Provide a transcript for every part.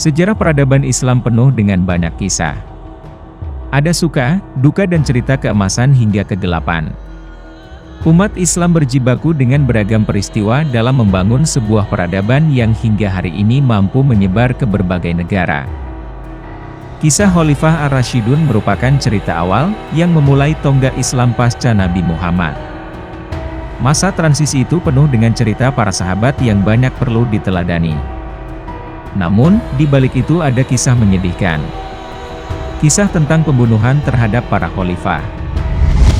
Sejarah peradaban Islam penuh dengan banyak kisah. Ada suka, duka dan cerita keemasan hingga kegelapan. Umat Islam berjibaku dengan beragam peristiwa dalam membangun sebuah peradaban yang hingga hari ini mampu menyebar ke berbagai negara. Kisah Khalifah Ar-Rasyidun merupakan cerita awal yang memulai tonggak Islam pasca Nabi Muhammad. Masa transisi itu penuh dengan cerita para sahabat yang banyak perlu diteladani. Namun, di balik itu ada kisah menyedihkan. Kisah tentang pembunuhan terhadap para khalifah.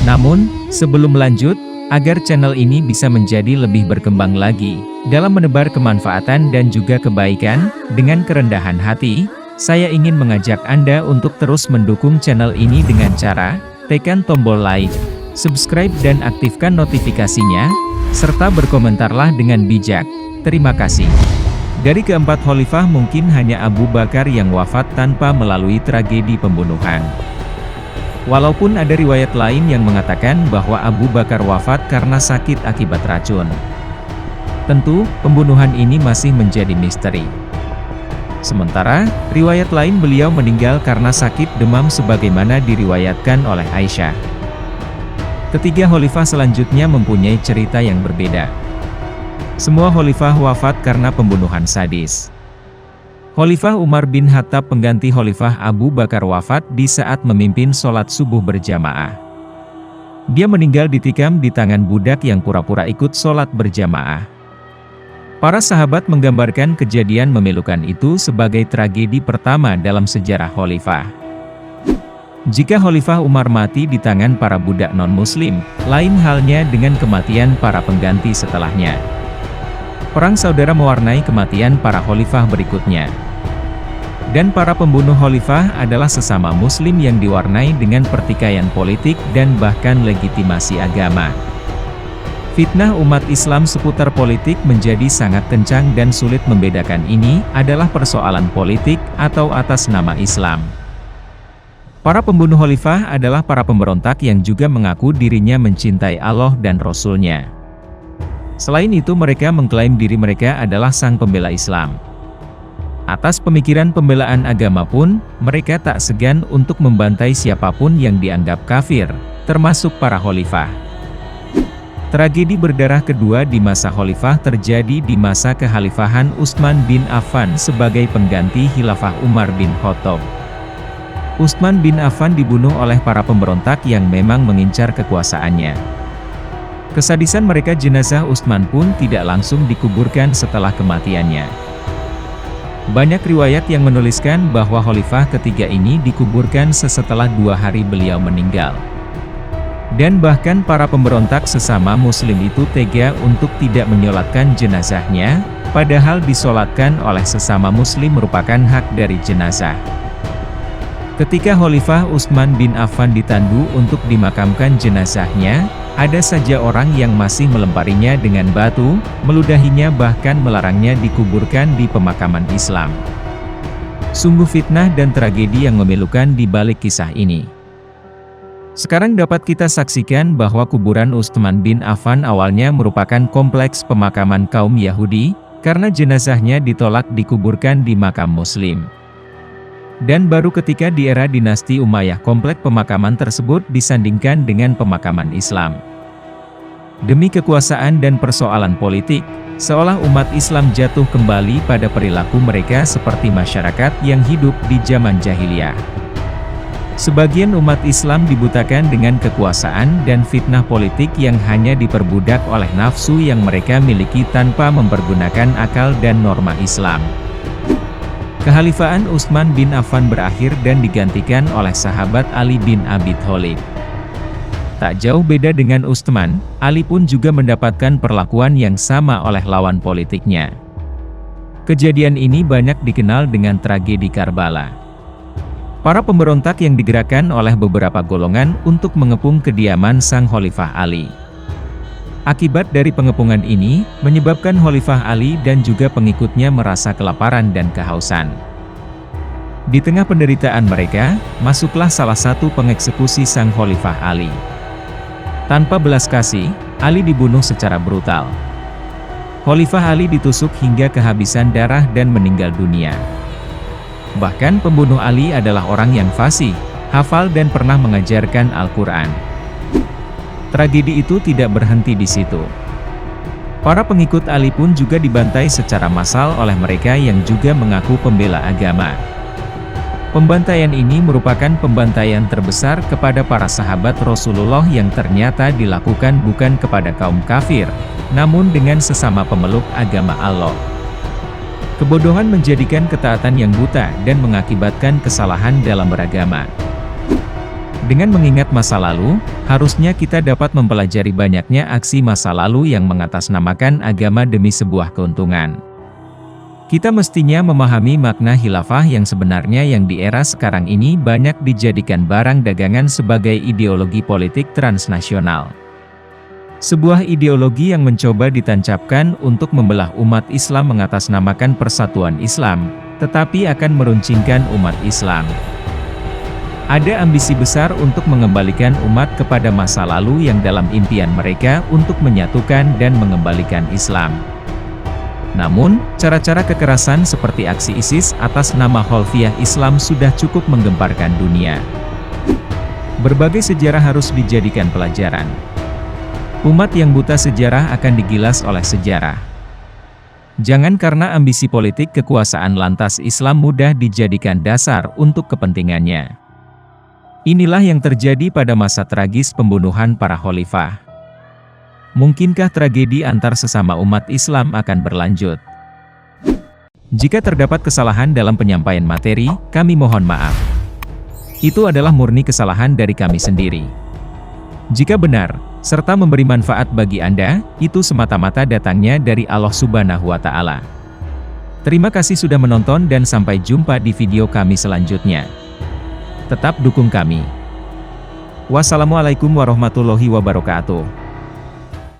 Namun, sebelum lanjut, agar channel ini bisa menjadi lebih berkembang lagi, dalam menebar kemanfaatan dan juga kebaikan, dengan kerendahan hati, saya ingin mengajak Anda untuk terus mendukung channel ini dengan cara, tekan tombol like, subscribe dan aktifkan notifikasinya, serta berkomentarlah dengan bijak. Terima kasih. Dari keempat khalifah mungkin hanya Abu Bakar yang wafat tanpa melalui tragedi pembunuhan. Walaupun ada riwayat lain yang mengatakan bahwa Abu Bakar wafat karena sakit akibat racun. Tentu, pembunuhan ini masih menjadi misteri. Sementara, riwayat lain beliau meninggal karena sakit demam sebagaimana diriwayatkan oleh Aisyah. Ketiga khalifah selanjutnya mempunyai cerita yang berbeda. Semua khalifah wafat karena pembunuhan sadis. Khalifah Umar bin Khattab pengganti Khalifah Abu Bakar wafat di saat memimpin sholat subuh berjamaah. Dia meninggal ditikam di tangan budak yang pura-pura ikut sholat berjamaah. Para sahabat menggambarkan kejadian memilukan itu sebagai tragedi pertama dalam sejarah khalifah. Jika Khalifah Umar mati di tangan para budak non-muslim, lain halnya dengan kematian para pengganti setelahnya. Perang saudara mewarnai kematian para khalifah berikutnya. Dan para pembunuh khalifah adalah sesama muslim yang diwarnai dengan pertikaian politik dan bahkan legitimasi agama. Fitnah umat Islam seputar politik menjadi sangat kencang dan sulit membedakan ini adalah persoalan politik atau atas nama Islam. Para pembunuh khalifah adalah para pemberontak yang juga mengaku dirinya mencintai Allah dan Rasul-Nya. Selain itu mereka mengklaim diri mereka adalah sang pembela Islam. Atas pemikiran pembelaan agama pun, mereka tak segan untuk membantai siapapun yang dianggap kafir, termasuk para khalifah. Tragedi berdarah kedua di masa khalifah terjadi di masa kekhalifahan Utsman bin Affan sebagai pengganti khilafah Umar bin Khattab. Utsman bin Affan dibunuh oleh para pemberontak yang memang mengincar kekuasaannya. Kesadisan mereka, jenazah Utsman pun tidak langsung dikuburkan setelah kematiannya. Banyak riwayat yang menuliskan bahwa khalifah ketiga ini dikuburkan setelah 2 hari beliau meninggal. Dan bahkan para pemberontak sesama muslim itu tega untuk tidak menyolatkan jenazahnya, padahal disolatkan oleh sesama muslim merupakan hak dari jenazah. Ketika Khalifah Utsman bin Affan ditandu untuk dimakamkan jenazahnya, ada saja orang yang masih melemparinya dengan batu, meludahinya bahkan melarangnya dikuburkan di pemakaman Islam. Sungguh fitnah dan tragedi yang memilukan di balik kisah ini. Sekarang dapat kita saksikan bahwa kuburan Utsman bin Affan awalnya merupakan kompleks pemakaman kaum Yahudi, karena jenazahnya ditolak dikuburkan di makam Muslim. Dan baru ketika di era dinasti Umayyah komplek pemakaman tersebut disandingkan dengan pemakaman Islam. Demi kekuasaan dan persoalan politik, seolah umat Islam jatuh kembali pada perilaku mereka seperti masyarakat yang hidup di zaman jahiliyah. Sebagian umat Islam dibutakan dengan kekuasaan dan fitnah politik yang hanya diperbudak oleh nafsu yang mereka miliki tanpa mempergunakan akal dan norma Islam. Kekhalifahan Utsman bin Affan berakhir dan digantikan oleh sahabat Ali bin Abi Thalib. Tak jauh beda dengan Utsman, Ali pun juga mendapatkan perlakuan yang sama oleh lawan politiknya. Kejadian ini banyak dikenal dengan tragedi Karbala. Para pemberontak yang digerakkan oleh beberapa golongan untuk mengepung kediaman sang Khalifah Ali. Akibat dari pengepungan ini, menyebabkan Khalifah Ali dan juga pengikutnya merasa kelaparan dan kehausan. Di tengah penderitaan mereka, masuklah salah satu pengeksekusi sang Khalifah Ali. Tanpa belas kasih, Ali dibunuh secara brutal. Khalifah Ali ditusuk hingga kehabisan darah dan meninggal dunia. Bahkan pembunuh Ali adalah orang yang fasih, hafal dan pernah mengajarkan Al-Quran. Tragedi itu tidak berhenti di situ. Para pengikut Ali pun juga dibantai secara massal oleh mereka yang juga mengaku pembela agama. Pembantaian ini merupakan pembantaian terbesar kepada para sahabat Rasulullah yang ternyata dilakukan bukan kepada kaum kafir, namun dengan sesama pemeluk agama Allah. Kebodohan menjadikan ketaatan yang buta dan mengakibatkan kesalahan dalam beragama. Dengan mengingat masa lalu, harusnya kita dapat mempelajari banyaknya aksi masa lalu yang mengatasnamakan agama demi sebuah keuntungan. Kita mestinya memahami makna khilafah yang sebenarnya yang di era sekarang ini banyak dijadikan barang dagangan sebagai ideologi politik transnasional. Sebuah ideologi yang mencoba ditancapkan untuk membelah umat Islam mengatasnamakan persatuan Islam, tetapi akan meruncingkan umat Islam. Ada ambisi besar untuk mengembalikan umat kepada masa lalu yang dalam impian mereka untuk menyatukan dan mengembalikan Islam. Namun, cara-cara kekerasan seperti aksi ISIS atas nama Khalifah Islam sudah cukup menggemparkan dunia. Berbagai sejarah harus dijadikan pelajaran. Umat yang buta sejarah akan digilas oleh sejarah. Jangan karena ambisi politik kekuasaan lantas Islam mudah dijadikan dasar untuk kepentingannya. Inilah yang terjadi pada masa tragis pembunuhan para khalifah. Mungkinkah tragedi antar sesama umat Islam akan berlanjut? Jika terdapat kesalahan dalam penyampaian materi, kami mohon maaf. Itu adalah murni kesalahan dari kami sendiri. Jika benar, serta memberi manfaat bagi Anda, itu semata-mata datangnya dari Allah Subhanahu wa Ta'ala. Terima kasih sudah menonton dan sampai jumpa di video kami selanjutnya. Tetap dukung kami. Wassalamualaikum warahmatullahi wabarakatuh.